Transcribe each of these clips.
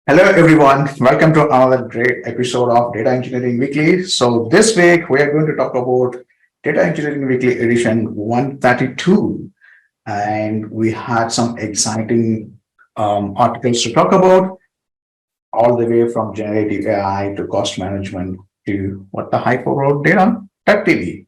Hello, everyone. Welcome to another great episode of Data Engineering Weekly. So, this week we are going to talk about Data Engineering Weekly edition 132. And we had some exciting articles to talk about, all the way from generative AI to cost management to what the hype about data tech TV.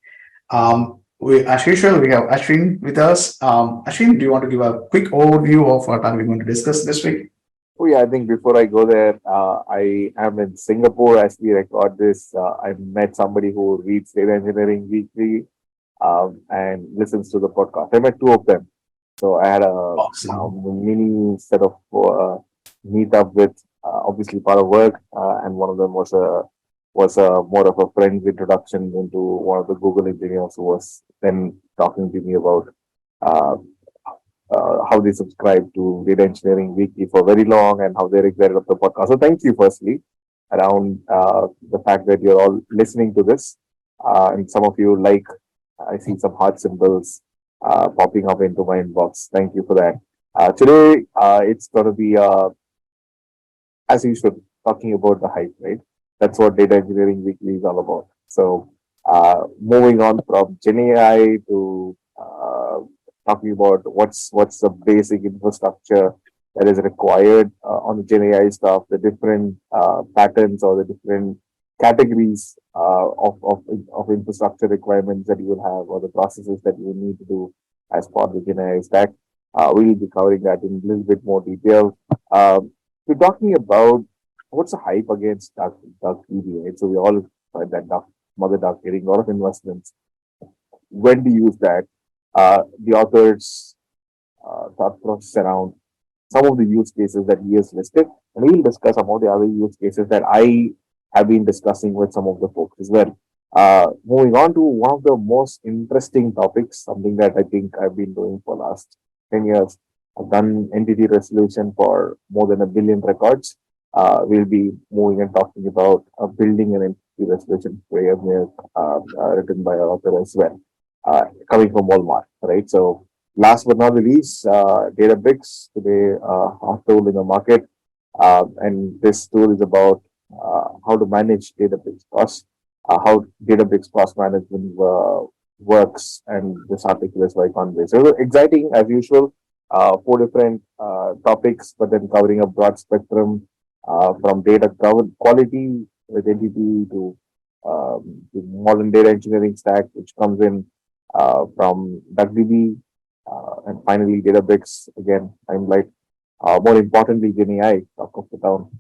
As usual, we have Ashwin with us. Ashwin, do you want to give a quick overview of what are we going to discuss this week? Oh yeah, I think before I go there, I am in Singapore as we record this. I met somebody who reads Data Engineering Weekly and listens to the podcast. I met two of them. So I had a Awesome. mini set of meetup with obviously part of work, and one of them was a more of a friend's introduction into one of the Google engineers who was then talking to me about uh, how they subscribe to Data Engineering Weekly for very long and how they're excited of the podcast. So thank you, firstly, around the fact that you're all listening to this. And some of you like, I see some heart symbols popping up into my inbox. Thank you for that. Today, it's going to be, as usual, talking about the hype, right? That's what Data Engineering Weekly is all about. So, moving on from Gen AI to talking about what's the basic infrastructure that is required on the Gen AI stuff, the different patterns or the different categories of infrastructure requirements that you will have or the processes that you will need to do as part of the Gen AI stack. We will be covering that in a little bit more detail. We're talking about what's the hype against dark EV, right? So we all find that mother duck getting a lot of investments. When to use that? The author's thought process around some of the use cases that he has listed, and we'll discuss some of the other use cases that I have been discussing with some of the folks as well. Moving on to one of the most interesting topics, something that I think I've been doing for the last 10 years. I've done entity resolution for more than a billion records. We'll be moving and talking about building an entity resolution framework written by our author as well, coming from Walmart, right? So last but not the least, Databricks today hot tool in the market, and this tool is about how to manage Databricks costs, how Databricks cost management works, and this article is by Coinbase. So exciting as usual. Four different topics, but then covering a broad spectrum from data quality with entity to modern data engineering stack, which comes in from DuckDB, and finally Databricks again, Limelight. More importantly, Gen AI, talk of the town.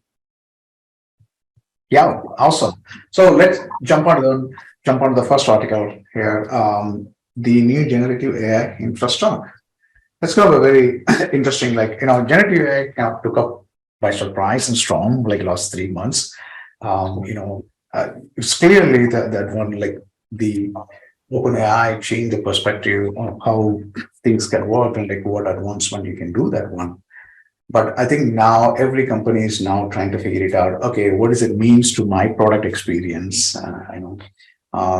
Yeah, awesome. So let's jump on the first article here. The new generative AI infra stack. Let's go a very interesting, generative AI kind of took up by surprise and storm like last 3 months. It's clearly that one like the OpenAI changed the perspective of how things can work and like what advancement you can do that one. But I think now every company is now trying to figure it out. Okay, what does it means to my product experience?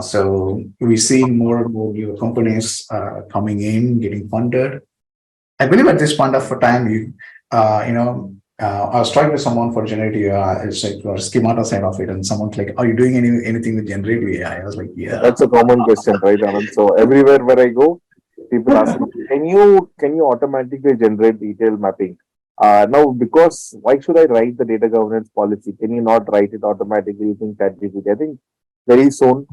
So we see more and more new companies coming in, getting funded. I believe at this point of time, I was talking to someone for generative AI, it's like for schemata side of it, and someone's like, "Are you doing anything with generative AI?" I was like, "Yeah." That's a common question, right, Anand? So everywhere where I go, people ask me, can you automatically generate detailed mapping? Now, because why should I write the data governance policy? Can you not write it automatically using ChatGPT? I think very soon,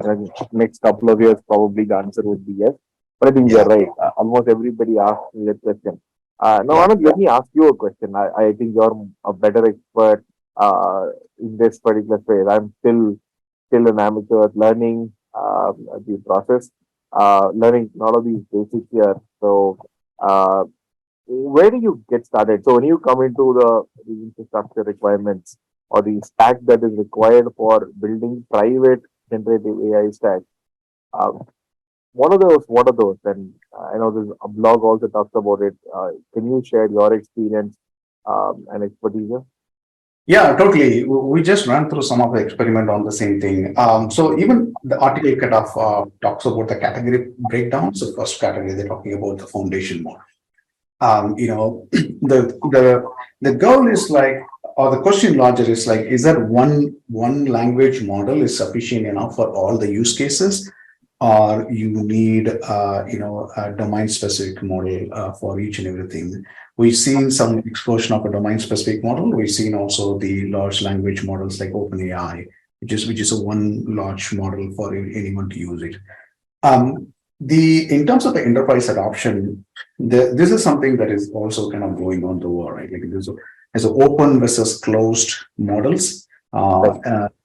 next couple of years, probably the answer would be yes. But I think you're Yeah, right. Almost everybody asks me that question. Now, yeah. Anand, let me ask you a question. I think you're a better expert in this particular phase. I'm still an amateur at learning the process, learning a lot of these basics here. So, uh, where do you get started? So, when you come into the infrastructure requirements or the stack that is required for building private generative AI stack, uh, what are those? And I know there's a blog also talks about it. Can you share your experience and expertise here? Yeah, totally. We just ran through some of the experiment on the same thing. So even the article kind of talks about the category breakdown. So first category, they're talking about the foundation model. The goal is like or the question larger is like, is that one language model is sufficient enough for all the use cases, or you need a domain specific model for each and everything? We've seen some explosion of a domain specific model. We've seen also the large language models like OpenAI, which is a one large model for anyone to use it. The in terms of the enterprise adoption, this is something that is also kind of going on the war, right? Like there's an open versus closed models.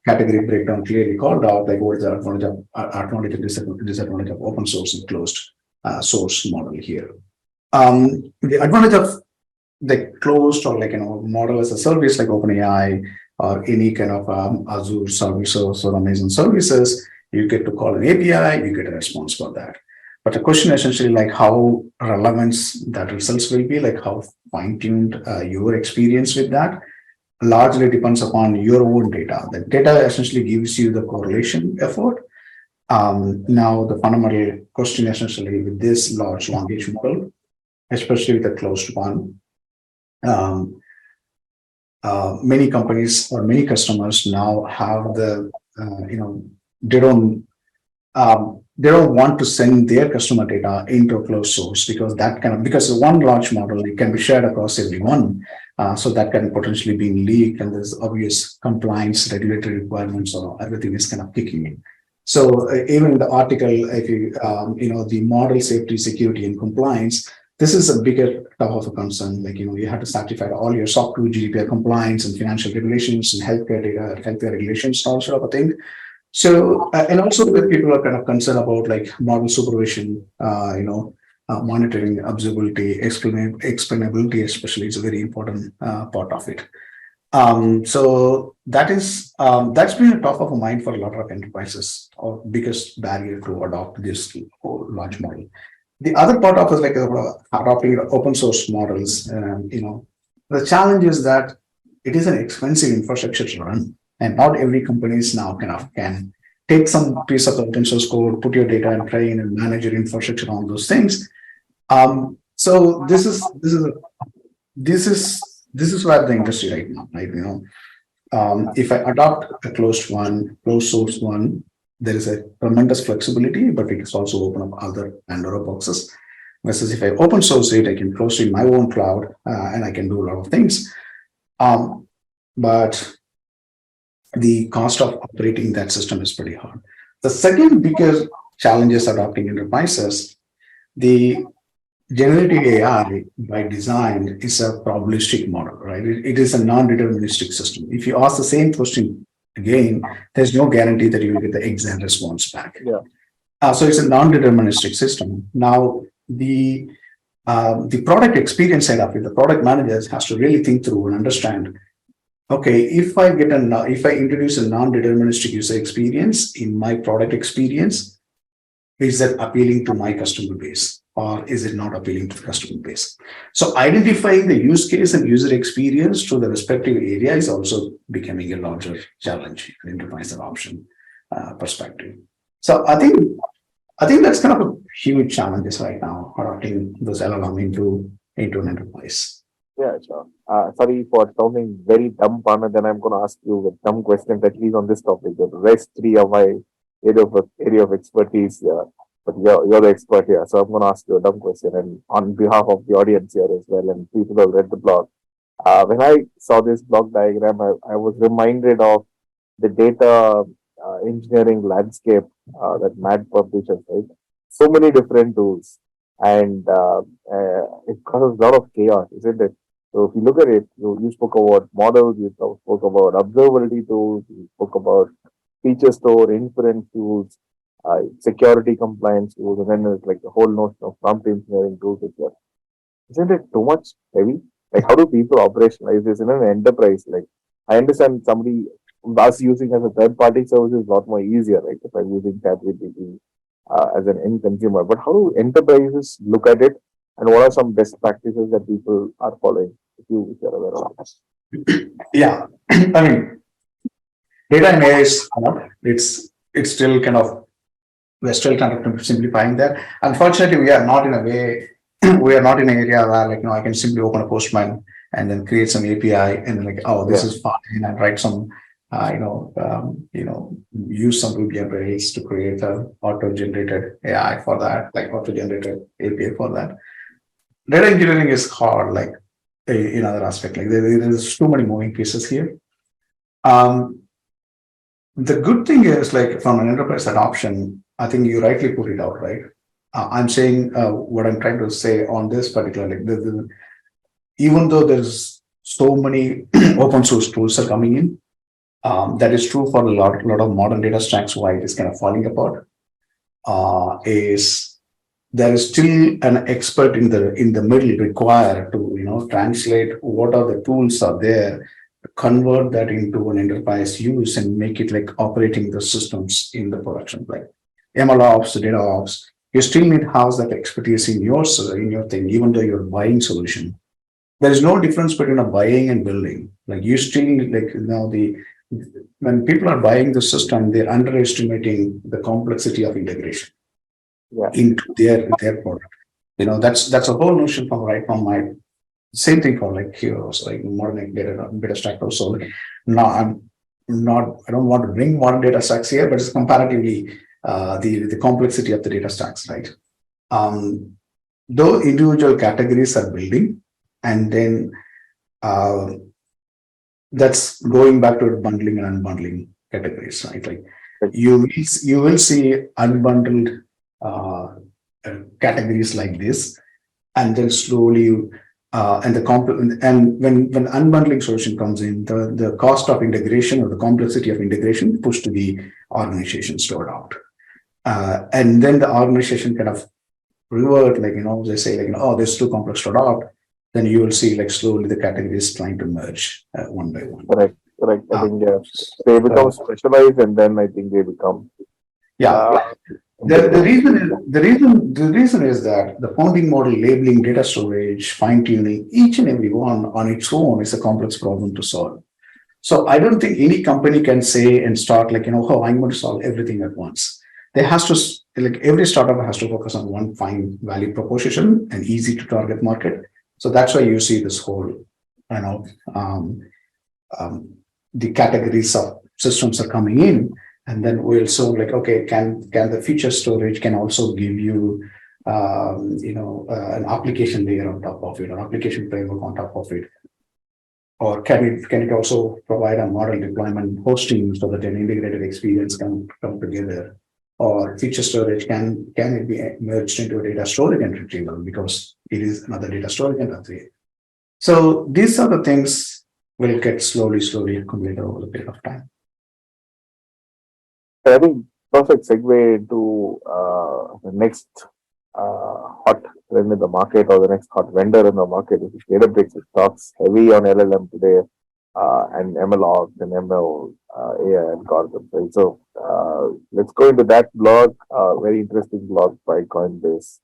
Category breakdown clearly called out, like what is the advantage and disadvantage of open source and closed source model here. The advantage of the closed or model as a service like OpenAI or any kind of Azure services or Amazon services, you get to call an API, you get a response for that. But the question essentially like how relevant that results will be, like how fine-tuned your experience with that largely depends upon your own data. The data essentially gives you the correlation effort. Now the fundamental question essentially with this large language model, especially with the closed one, many companies or many customers now have the they don't want to send their customer data into a closed source because because one large model, it can be shared across everyone, so that can potentially be leaked, and there's obvious compliance regulatory requirements or everything is kind of kicking in. So even in the article, if you the model safety, security, and compliance, this is a bigger type of a concern. Like you have to certify all your SOC 2 GDPR compliance and financial regulations and healthcare data, healthcare regulations, all sort of a thing. So, and also the people are kind of concerned about like model supervision, monitoring, observability, explainability, especially is a very important part of it. So that's been a top of mind for a lot of enterprises, or biggest barrier to adopt this large model. The other part of is like adopting open source models. The challenge is that it is an expensive infrastructure to run. And not every companies now can take some piece of open source code, put your data and train and manage your infrastructure on those things. So this is where the industry right now, right? If I adopt a closed source one, there is a tremendous flexibility, but it is also open up other Pandora boxes. Versus if I open source it, I can close it in my own cloud and I can do a lot of things. But the cost of operating that system is pretty hard. The second biggest challenge is adopting enterprises. The generative AI by design is a probabilistic model, right? It is a non-deterministic system. If you ask the same question again, there's no guarantee that you will get the exact response back. Yeah. So it's a non-deterministic system. Now, the product experience side of it, the product managers has to really think through and understand, okay, if I introduce a non-deterministic user experience in my product experience, is that appealing to my customer base or is it not appealing to the customer base? So identifying the use case and user experience to the respective area is also becoming a larger challenge in enterprise adoption perspective. So I think that's kind of a huge challenge right now, adopting those LLM into an enterprise. Yeah, sure. Sorry for sounding very dumb, partner. Then I'm going to ask you a dumb question, at least on this topic. The rest three of my area of expertise, but you're the expert here. So I'm going to ask you a dumb question, and on behalf of the audience here as well, and people who have read the blog. When I saw this blog diagram, I was reminded of the data engineering landscape that Matt publishes, right? So many different tools, and it causes a lot of chaos, isn't it? So if you look at it, you spoke about models, you spoke about observability tools, you spoke about feature store, inference tools, security compliance tools, and then there's like the whole notion of prompt engineering tools as well. Isn't it too much heavy? Like, how do people operationalize this in an enterprise? Like, I understand somebody us using as a third-party service is a lot more easier, right? If I'm using ChatGPT as an end consumer, but how do enterprises look at it? And what are some best practices that people are following, if you're aware of this? Yeah, I mean, data and AI is it's still kind of, we're still kind of simplifying that. Unfortunately, we are not in an area where I can simply open a Postman and then create some API and like, oh, this Yeah. is fine, and write some, use some Ruby on Rails to create a auto-generated AI for that, like auto-generated API for that. Data engineering is hard, like in other aspect, like there's too many moving pieces here. The good thing is, like from an enterprise adoption, I think you rightly put it out, right? I'm saying what I'm trying to say on this particular, like even though there's so many open source tools are coming in, that is true for a lot of modern data stacks. Why it is kind of falling apart is there is still an expert in the middle required to translate what are the tools are there, convert that into an enterprise use and make it like operating the systems in the production, like ML ops, data ops. You still need house that expertise in your thing, even though you're buying solution. There is no difference between a buying and building. Like you still need, like the when people are buying the system, they're underestimating the complexity of integration Yeah. into their product. That's a whole notion from my same thing for like heroes, like modern data stack also. No, I don't want to bring modern data stacks here, but it's comparatively the complexity of the data stacks, right? Though individual categories are building, and then uh, that's going back to bundling and unbundling categories, right? Like you will see unbundled uh, categories like this, and then slowly and when unbundling solution comes in, the cost of integration or the complexity of integration pushed to the organizations to adopt, and then the organization kind of revert, like they say like oh, this is too complex to adopt. Then you will see like slowly the categories trying to merge one by one. Correct. Correct. I Uh, think they become specialized, and then I think they become. yeah, Uh, the reason is that the founding model labeling, data storage, fine tuning, each and every one on its own is a complex problem to solve. So I don't think any company can say and start like oh, I'm going to solve everything at once. There has to like every startup has to focus on one fine value proposition and easy to target market. So that's why you see this whole you know um, um, the categories of systems are coming in, and then we'll so like okay, can the feature storage can also give you an application layer on top of it, or application framework on top of it, or can it also provide a model deployment hosting so that an integrated experience can come together, or feature storage can it be merged into a data storage and retrieval because it is another data storage and entry. So these are the things will get slowly accumulated over the period of time. I think perfect segue into the next hot trend in the market, or the next hot vendor in the market, which is Databricks. It talks heavy on LLM today, and ML ops and ML AI algorithms. Right? So let's go into that blog. Very interesting blog by Coinbase,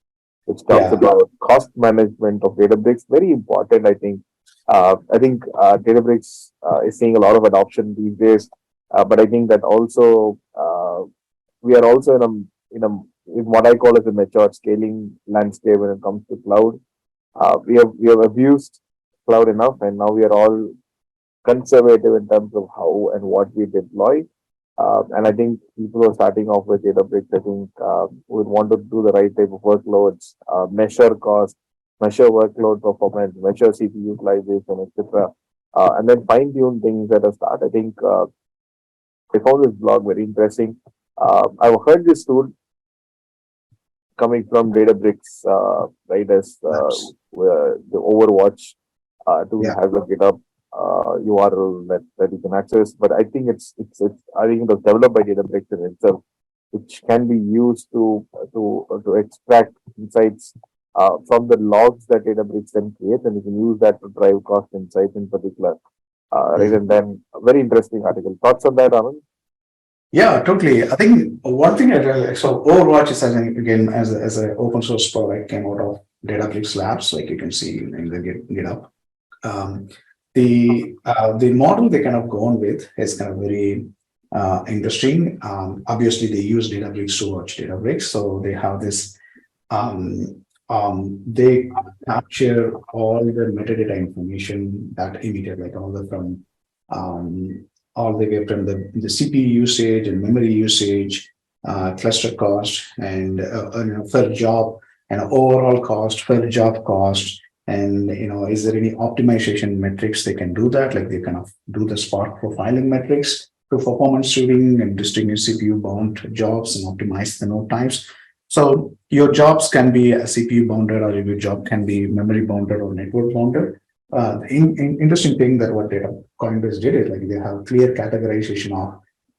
which talks Yeah, about cost management of Databricks. Very important, I think. Databricks is seeing a lot of adoption these days, but I think that also we are also in what I call as a mature scaling landscape when it comes to cloud. We have abused cloud enough, and now we are all conservative in terms of how and what we deploy. And I think people who are starting off with Databricks, I think would want to do the right type of workloads, measure cost, measure workload performance, measure CPU utilization, etc. And then fine tune things at the start. I think I found this blog very interesting. I've heard this tool coming from Databricks, right? As nice. the Overwatch tool Yeah, has a GitHub URL that you can access. But I think it's I think it was developed by Databricks in itself, which can be used to extract insights from the logs that Databricks then creates, and you can use that to drive cost insights in particular. Right, mhm. and then a very interesting article. Thoughts on that, Anand? Yeah, totally. I think one thing I really like, so Overwatch is again as an open source product came out of Databricks Labs, like you can see in the GitHub. Um, the model they kind of gone with is kind of very interesting. Obviously, they use Databricks to watch Databricks, so they have this. they capture all the metadata information that emitted, like all the from all the way from the CPU usage and memory usage, cluster cost, and per job and overall cost, per job cost. And is there any optimization metrics they can do that? Like they kind of do the Spark profiling metrics to performance tuning and distinguish CPU bound jobs and optimize the node times. So your jobs can be a CPU bounded, or your job can be memory bounded or network bounded. The interesting thing that what data Coinbase did is like they have clear categorization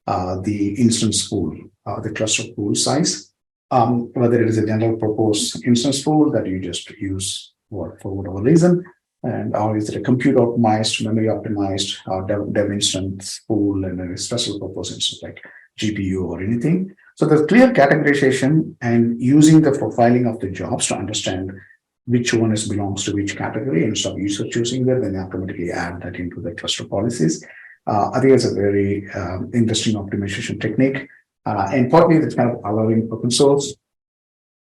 of the instance pool, the cluster pool size, whether it is a general purpose instance pool that you just use for whatever reason, and or is it a compute optimized, memory optimized, or dev instance pool, and a special purpose instance like GPU or anything. So there's clear categorization and using the profiling of the jobs to understand which one is belongs to which category, and so user choosing that, then automatically add that into the cluster policies. I think it's a very interesting optimization technique. And partly that's kind of allowing open source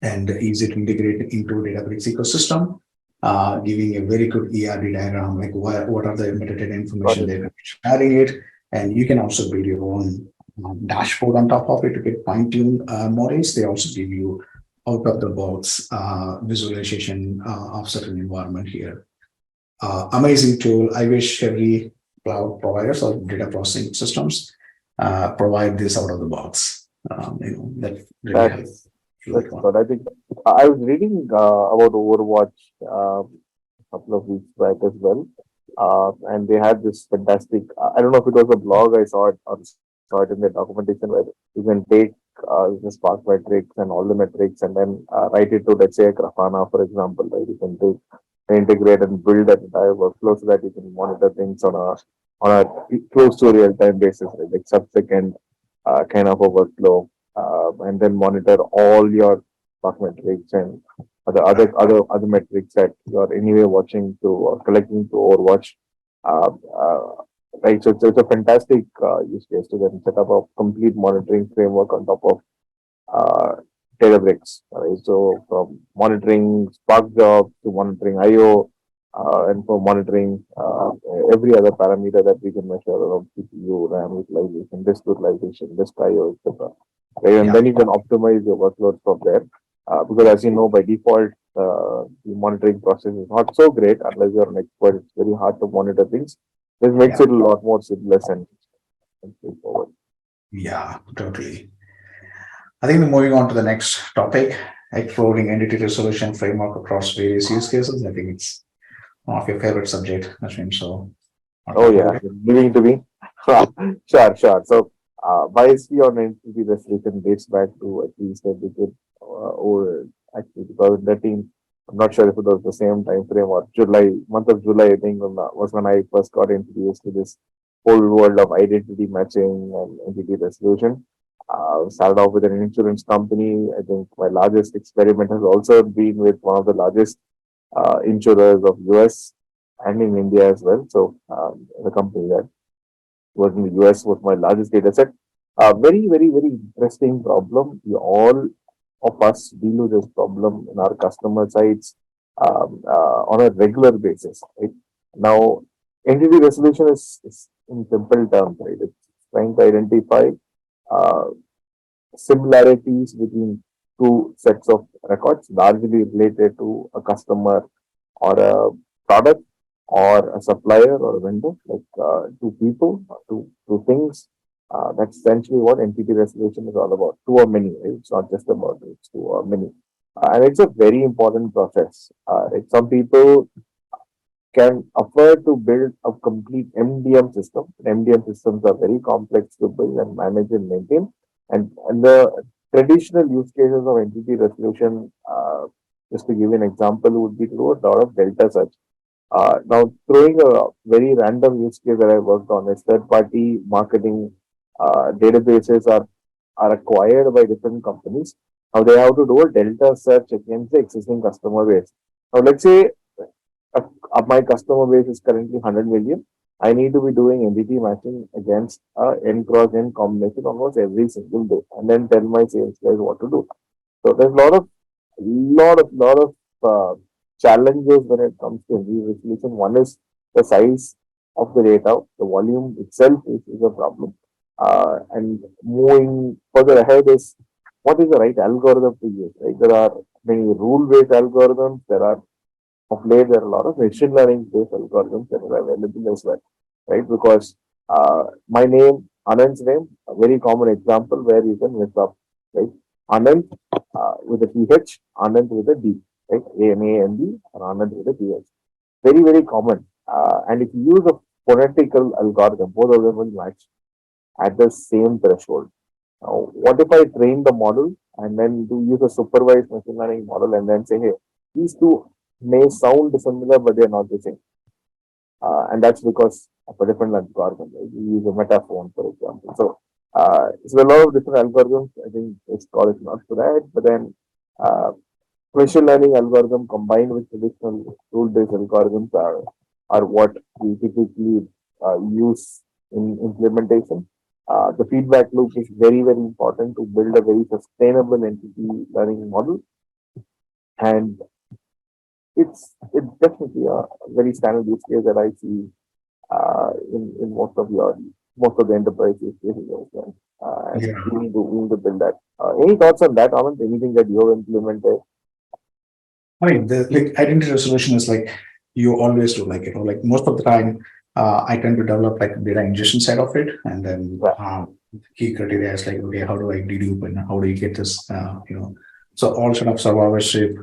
and easy to integrate into Databricks ecosystem, giving a very good ERD diagram, like what are the metadata information they're sharing it. And you can also build your own dashboard on top of it to get fine-tuned models. They also give you out of the box visualization of certain environment here. Amazing tool. I wish every cloud providers or data processing systems provide this out of the box. That really helps. That's good. I think I was reading about Overwatch a couple of weeks back as well, and they had this fantastic. I don't know if it was a blog I saw it or saw it in the documentation where you can take the Spark metrics and all the metrics and then write it to, let's say, a Grafana, for example. Right, you can take integrate and build that entire workflow so that you can monitor things on a close to real time basis, right? Like sub-second kind of a workflow, and then monitor all your stock metrics and other metrics that you are anyway watching to or collecting to Overwatch. Uh, uh, right, so it's a fantastic use case to then set up a complete monitoring framework on top of uh, Databricks. Right, so from monitoring Spark jobs to monitoring IO, and for monitoring every other parameter that we can measure around CPU, RAM utilization, disk IO, etc. Right, and Yeah. then you can optimize your workload from there. Because as you know, by default, the monitoring process is not so great unless you're an expert. It's very hard to monitor things. This makes Yeah. it a lot more seamless and straightforward. Yeah, totally. I think we're moving on to the next topic, exploring entity resolution framework across various use cases. I think it's one of your favorite subject, Ashwin. So I'll Oh talk yeah, about it. giving to me. Sure. So, my history on entity resolution dates back to at least a decade or actually 2013. I'm not sure if it was the same time frame or July, month of July, I think was when I first got introduced to this whole world of identity matching and entity resolution. Started off with an insurance company. I think my largest experiment has also been with one of the largest insurers of US and in India as well. So the company that was in the US was my largest data set. Very interesting problem. We all of us deal with this problem in our customer sites on a regular basis. Right? Now, entity resolution is in simple terms, right? It's trying to identify uh, similarities between two sets of records, largely related to a customer or a product or a supplier or a vendor, like two people, two things. That's essentially what entity resolution is all about. Two or many, right? It's not just about it, it's two or many. And it's a very important process. Right? Some people can afford to build a complete MDM system. MDM systems are very complex to build and manage and maintain. And the traditional use cases of entity resolution, just to give you an example, would be to do a lot of delta search. Now, throwing a very random use case that I worked on is third-party marketing databases are acquired by different companies. Now, they have to do a delta search against the existing customer base. Now, let's say my customer base is currently 100 million. I need to be doing entity matching against n cross n combination almost every single day, and then tell my sales guys what to do. So there's a lot of challenges when it comes to NG resolution. One is the size of the data, the volume itself is a problem. And moving further ahead is what is the right algorithm to use, right? There are many rule-based algorithms. Of late, there are a lot of machine learning-based algorithms that are available as well, right? Because my name, Anand's name, a very common example where you can mess up, right? Anand with a TH, Anand with a D, right? A-N-A-N-D, or Anand with a TH. Very, very common. And if you use a phonetical algorithm, both of them will match at the same threshold. Now, what if I train the model and then do use a supervised machine learning model and then say, hey, these two may sound similar, but they're not the same. And that's because of a different algorithm. Right? You use a metaphone, for example. So a lot of different algorithms. I think it's called not for that, but then machine learning algorithm combined with traditional rule-based algorithms are what we typically use in implementation. The feedback loop is very, very important to build a very sustainable entity learning model. And it's definitely a very standard use case that I see in most of the enterprise use cases as well. And Yeah. we need to build that. Any thoughts on that, Anand? Anything that you have implemented? I mean, the like identity resolution is like you always do, like, like most of the time, I tend to develop like data ingestion side of it, and then key criteria is like, okay, how do I dedupe and how do you get this, so all sort of survivorship,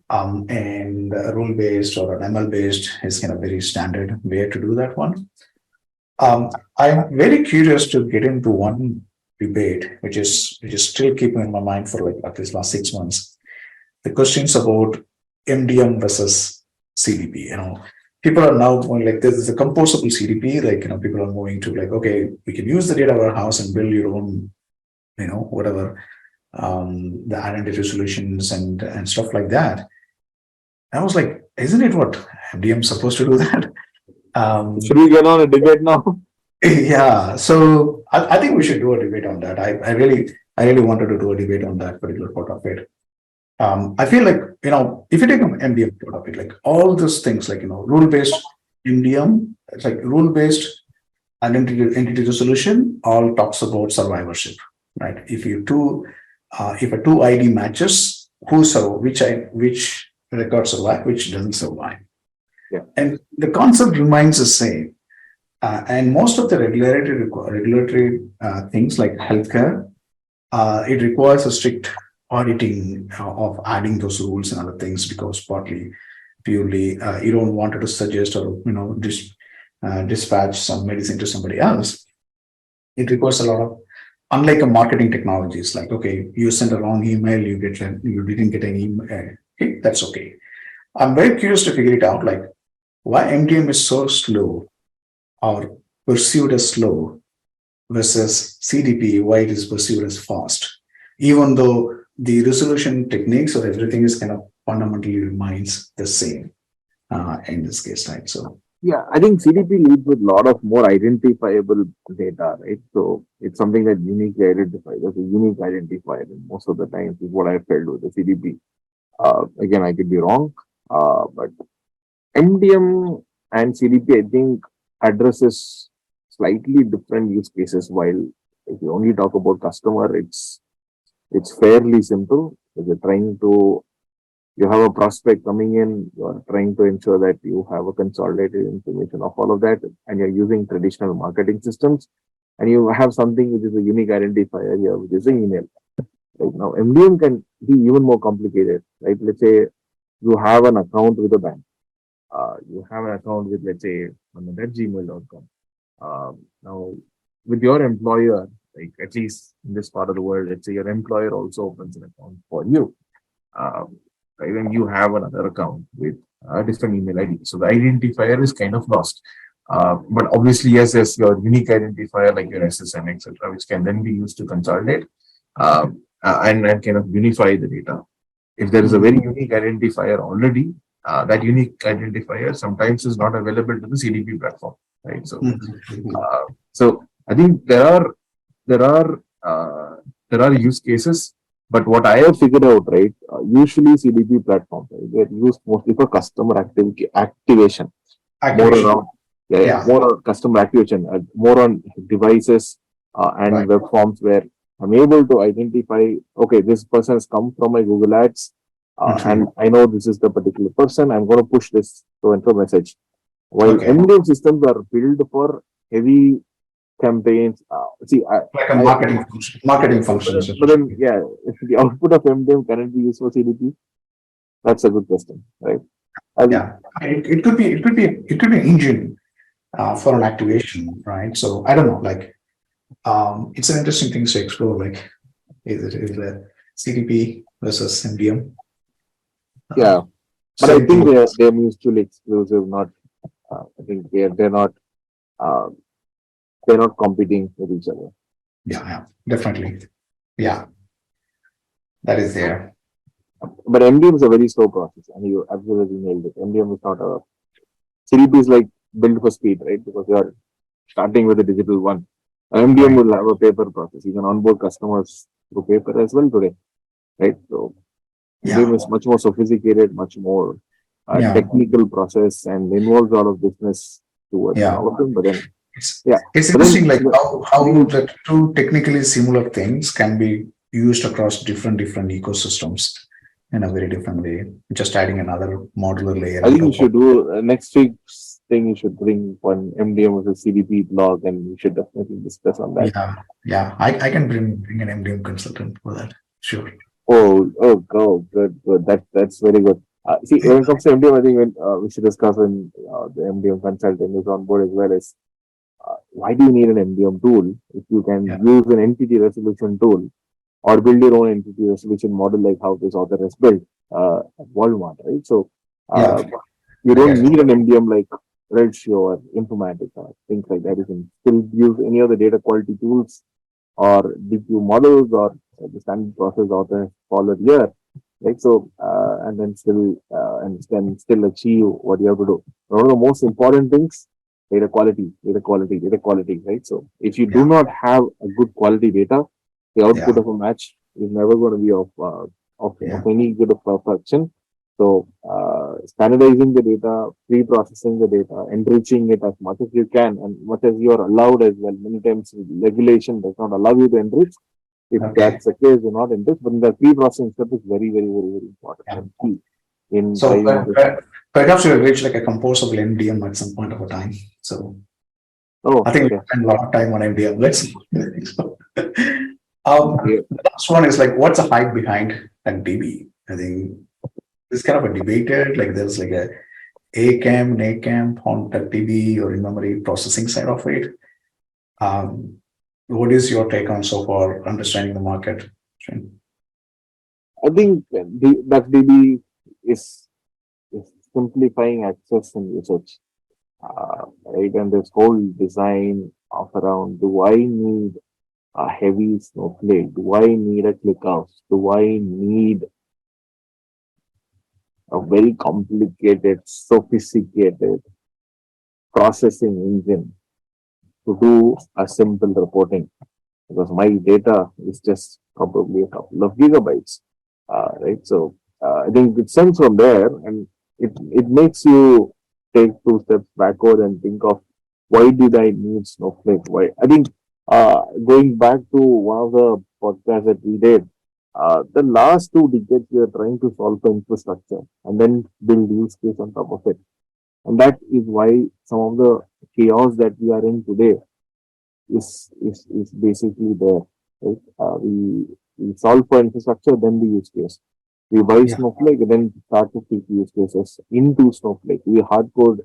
and rule based or an ML based is kind of very standard way to do that one. I'm very curious to get into one debate, which is still keeping in my mind for like at least last 6 months. The questions about MDM versus CDP. People are now going like this is a composable CDP. Like people are moving to like, okay, we can use the data warehouse and build your own, whatever, the identity solutions and stuff like that. I was like, isn't it what MDM is supposed to do that? Should we get on a debate now? Yeah, so I think we should do a debate on that. I really wanted to do a debate on that particular part of it. I feel like, if you take an MDM part of it, like all those things, like, rule-based MDM, it's like rule-based entity resolution, all talks about survivorship, right? If a two ID matches, which record survive, which doesn't survive. Yeah. And the concept remains the same. And most of the regulatory things like healthcare, it requires a strict auditing of adding those rules and other things, because purely you don't want to suggest or dispatch some medicine to somebody else. It requires a lot of, unlike a marketing technologies, like, okay, you send a wrong email, you didn't get an email, okay, that's okay. I'm very curious to figure it out, like why MDM is so slow or perceived as slow versus CDP, why it is perceived as fast, even though the resolution techniques or everything is kind of fundamentally remains the same in this case, right? So yeah, I think CDP leads with a lot of more identifiable data, right? So it's something that uniquely identifies. There's a unique identifier, and most of the times is what I felt with the CDP. Again, I could be wrong, but MDM and CDP, I think, addresses slightly different use cases. While if you only talk about customer, it's fairly simple. If you have a prospect coming in, you're trying to ensure that you have a consolidated information of all of that, and you're using traditional marketing systems, and you have something which is a unique identifier here, which is an email. Right now, MDM can be even more complicated, right? Let's say you have an account with a bank. You have an account with, let's say, gmail.com. Now, with your employer, like at least in this part of the world, let's say your employer also opens an account for you. Right, and you have another account with a different email ID. So the identifier is kind of lost. But obviously, yes, there's your unique identifier like your SSN, etc., which can then be used to consolidate and kind of unify the data. If there is a very unique identifier already, that unique identifier sometimes is not available to the CDP platform, right? So I think there are use cases But what I have figured out, right, usually CDP platforms, right, they're used mostly for customer activation, more Activation. around, yeah, yeah, Yeah. more on customer activation, more on devices and Right. web forms where I'm able to identify, okay, this person has come from my Google Ads, Mhm. and I know this is the particular person. I'm going to push this to enter message. While Okay. MDM systems are built for heavy campaigns, see, Like a I marketing functions. but then, yeah, if the output of MDM cannot be used for CDP, that's a good question, right? I think, Yeah. It could be an engine for an activation, right? So I don't know. Like, it's an interesting thing to explore. Like, is it CDP versus MDM? yeah, but I Same think thing. they're mutually exclusive. Not, I think uh, they're not competing with each other. Yeah. Yeah. Definitely. Yeah. That is there. But MDM is a very slow process, and you absolutely nailed it. MDM is not a CDP is like built for speed, right? Because you are starting with a digital one. MDM Right. will have a paper process. You can onboard customers through paper as well today, right? So Yeah. MDM is much more sophisticated, much more Yeah. technical process, and involves a lot of business towards and Yeah. all of them. But then, It's yeah, it's but then interesting, like how the- the two technically similar things can be used across different ecosystems in a very different way. Just adding another modular layer I on think you top of. should do next week's thing. You should bring one MDM with a CDP blog, and we should definitely discuss on that. Yeah, yeah. I can bring an MDM consultant for that. Sure. Good, good. That's very good. See, when it comes to MDM, I think we should discuss when the MDM consultant is on board as well as why do you need an MDM tool if you can Yeah, use an entity resolution tool or build your own entity resolution model like how this author has built at Walmart, right? So yeah. uh, you I don't get it. need an MDM like Redshift or Informatica, things like that. You can still use any of the data quality tools or DQ models or the standard process author has followed here, right? So and can still achieve what you have to do. One of the most important things, data quality, right? So if you do Yeah, not have a good quality data, the output yeah, of a match is never going to be of yeah, any good of perfection. So standardizing the data, pre-processing the data, enriching it as much as you can, and much as you are allowed as well. Many times regulation does not allow you to enrich. If okay. that's the case, you're not enriched. But the pre-processing step is very, very, very, very important Yeah. and key in So driving this. perhaps we'll reach like a composable MDM at some point of a time. So I Oh, think we okay. spend a lot of time on MDM. Let's see. So, Yeah. the last one is like, what's the hype behind that DB? I think it's kind of a debated, like there's like a ACAM, NACAM on that DB or in memory processing side of it. Um, what is your take on so far understanding the market? Shane? I think that DB is simplifying access and usage. Right? And this whole design of around, do I need a heavy snowflake? Do I need a ClickHouse? Do I need a very complicated, sophisticated processing engine to do a simple reporting? Because my data is just probably a couple of gigabytes, right? So I think it stems from there, and it makes you take two steps backward and think of why did I need Snowflake? Why? I think going back to one of the podcasts that we did, the last 2 decades we are trying to solve the infrastructure and then build use case on top of it, and that is why some of the chaos that we are in today is basically there. Right? We solve for infrastructure, then the use case. We buy Yeah, Snowflake, and then start to pick use cases into Snowflake. We hardcode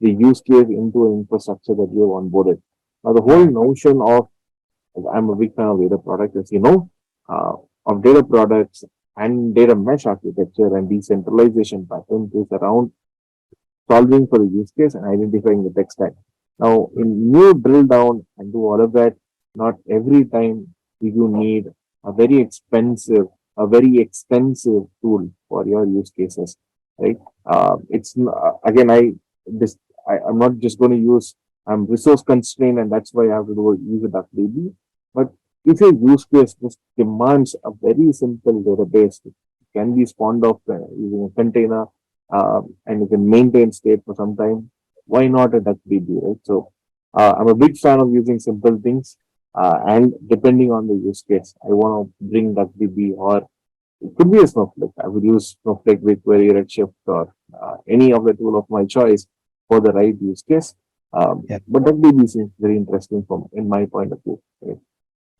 the use case into an infrastructure that we have onboarded. Now, the whole right. notion of I'm a big fan of data products, as you know, uh, of data products and data mesh architecture and decentralization patterns is around solving for the use case and identifying the tech stack. Now, in you drill down and do all of that, not every time you need a a very expensive tool for your use cases, right? Again, this I'm not just going to use. I'm resource constrained, and that's why I have to use a DuckDB. But if your use case just demands a very simple database, it can be spawned off using a container, and you can maintain state for some time, why not a DuckDB, right? So I'm a big fan of using simple things, and depending on the use case, I want to bring DuckDB, or it could be a Snowflake. I would use Snowflake, BigQuery, Redshift, or any of the tool of my choice for the right use case. Yeah. But DuckDB seems very interesting from in my point of view. Right?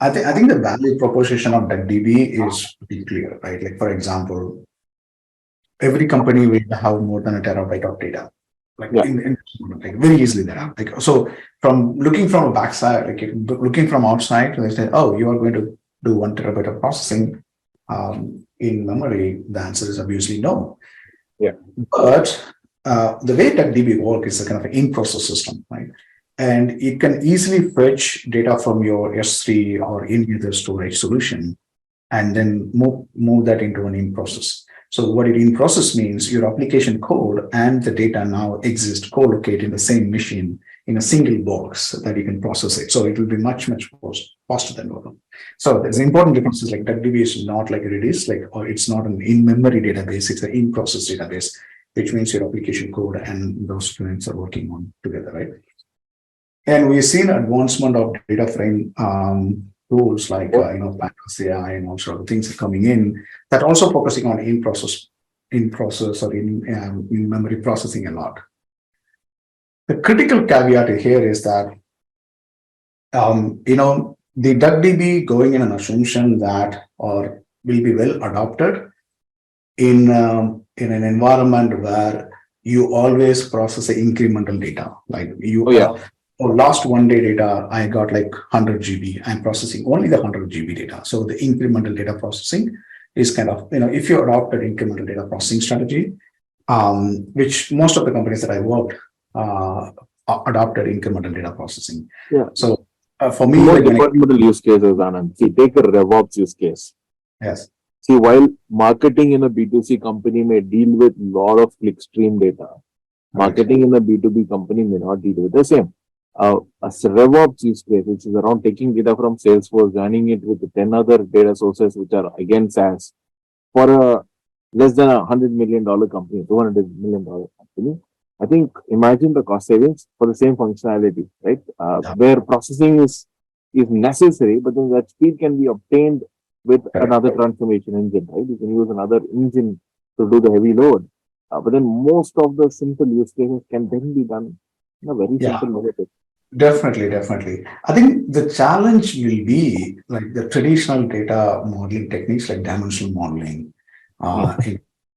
I think the value proposition of DuckDB is pretty clear, right? Like for example, every company will have more than a terabyte of data. Like Yeah. like very easily there. Like so from looking from a backside, like looking from outside, they say, oh, you are going to do 1 terabyte of processing in memory. The answer is obviously no. Yeah. But the way DuckDB works is a kind of an in-process system, right? And it can easily fetch data from your S3 or any other storage solution and then move that into an in-process. So what it in-process means, your application code and the data now exist co-located in the same machine in a single box that you can process it. So it will be much faster than normal. So there's important differences, like DuckDB is not like Redis, like, or it's not an in-memory database, it's an in-process database, which means your application code and those students are working on together, right? And we've seen advancement of data frame tools like Pandas AI and also other things are coming in that also focusing on in process or in memory processing a lot. The critical caveat here is that the DuckDB going in an assumption that or will be well adopted in an environment where you always process the incremental data, like you. For last 1 day data, I got like 100 GB. I'm processing only the 100 GB data. So the incremental data processing is kind of, if you adopted incremental data processing strategy, which most of the companies that I worked adopted incremental data processing. Yeah. So for me, like departmental use cases, Anand. See, take a RevOps use case. Yes. See, while marketing in a B2C company may deal with a lot of clickstream data, marketing in a B2B company may not deal with the same. A RevOps use case, which is around taking data from Salesforce, joining it with 10 other data sources, which are again SaaS, for a less than $100 million company, $200 million company. I think imagine the cost savings for the same functionality, right? Where processing is necessary, but then that speed can be obtained with another transformation engine, right? You can use another engine to do the heavy load. But then most of the simple use cases can then be done in a very simple way. Definitely. I think the challenge will be like the traditional data modeling techniques like dimensional modeling.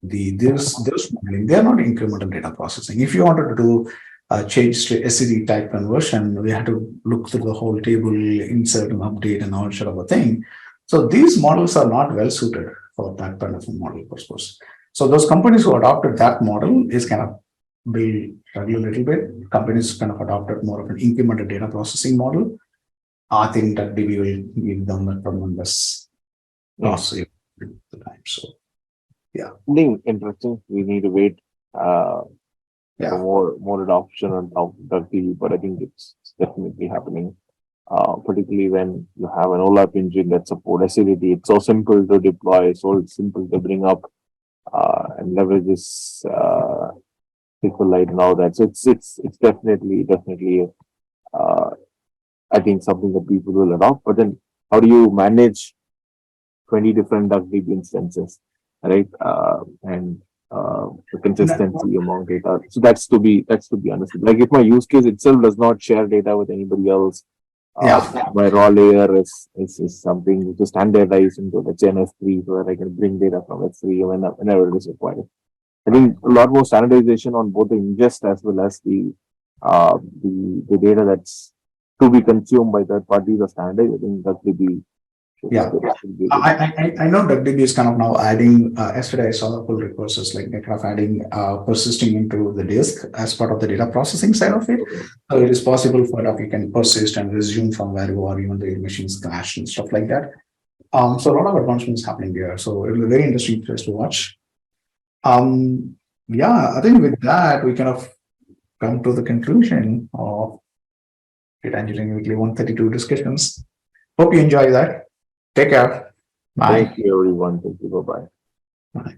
This modeling, they're not incremental data processing. If you wanted to do a change to SCD type conversion, we had to look through the whole table, insert and update and all sort of a thing. So these models are not well suited for that kind of a model purpose. So those companies who adopted that model is kind of will struggle a little bit. Companies kind of adopted more of an incremental data processing model. I think that DB will give them a tremendous loss at the time. So, yeah. I think interesting. We need to wait for more adoption of DB, but I think it's definitely happening. Particularly when you have an OLAP engine that supports SCD. It's so simple to deploy, so simple to bring up and leverage this SQLite and all that. So it's definitely I think something that people will adopt. But then how do you manage 20 different DuckDB instances, right? And the consistency among data. So that's to be understood. Like if my use case itself does not share data with anybody else, my raw layer is something which is standardized into the S3 so that I can bring data from S3 whenever it is required. I think a lot more standardization on both the ingest as well as the data that's to be consumed by third parties are standard. I think that will be. I know DuckDB is kind of now adding. Yesterday I saw the pull requests like they're kind of adding persisting into the disk as part of the data processing side of it. So it is possible for that you can persist and resume from where you are, even though your machines crash and stuff like that. So a lot of advancements happening there. So it will be very interesting for us to watch. I think with that we kind of come to the conclusion of Data Engineering Weekly 132 discussions. Hope you enjoy that. Take care. Bye. Thank you, everyone. Thank you. Bye bye. Bye.